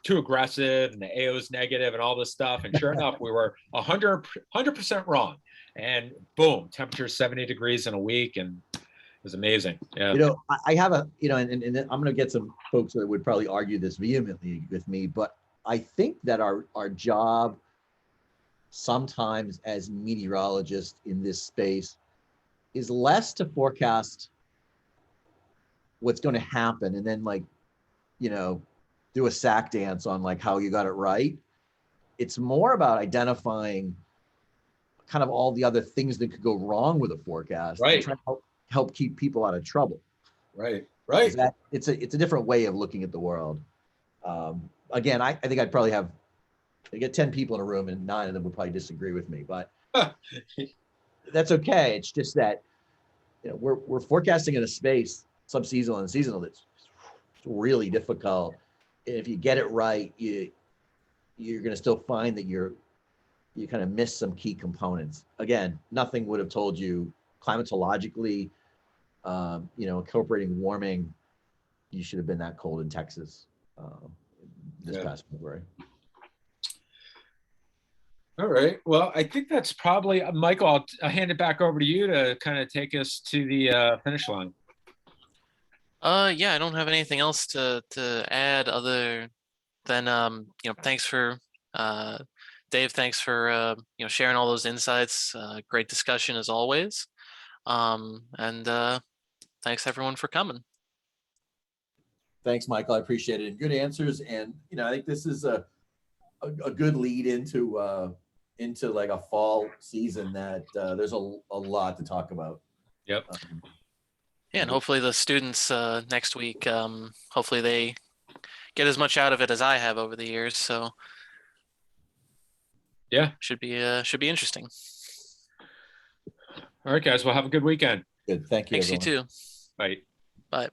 Speaker 1: too aggressive, and the AO is negative and all this stuff. And sure enough, we were 100% wrong. And boom, temperature 70 degrees in a week, and it was amazing. Yeah.
Speaker 3: I have and I'm going to get some folks that would probably argue this vehemently with me, but I think that our job sometimes as meteorologists in this space is less to forecast what's going to happen and then like, you know, do a sack dance on like how you got it right. It's more about identifying kind of all the other things that could go wrong with a forecast and
Speaker 1: Right.
Speaker 3: try to help keep people out of trouble.
Speaker 1: Right. Right.
Speaker 3: That it's a different way of looking at the world. Again, I think I'd probably have I get 10 people in a room and 9 of them would probably disagree with me, but that's okay. It's just that, you know, we're forecasting in a space, subseasonal and seasonal, that's really difficult. And if you get it right, you're going to still find that you kind of miss some key components. Again, nothing would have told you climatologically, you know, incorporating warming, you should have been that cold in Texas this past February.
Speaker 1: All right. Well, I think that's probably Michael. I'll hand it back over to you to kind of take us to the finish line.
Speaker 2: Yeah, I don't have anything else to add other than thanks for Dave, thanks for sharing all those insights. Great discussion as always. And thanks everyone for coming.
Speaker 3: Thanks, Michael. I appreciate it. And good answers. And you know, I think this is a good lead into like a fall season that there's a lot to talk about.
Speaker 1: Yep.
Speaker 2: Yeah, and hopefully the students next week, hopefully they get as much out of it as I have over the years. So
Speaker 1: yeah,
Speaker 2: should be interesting.
Speaker 1: All right, guys. Well, have a good weekend.
Speaker 3: Good. Thank you.
Speaker 2: Thanks,
Speaker 3: everyone.
Speaker 2: you too.
Speaker 1: Bye.
Speaker 2: Bye.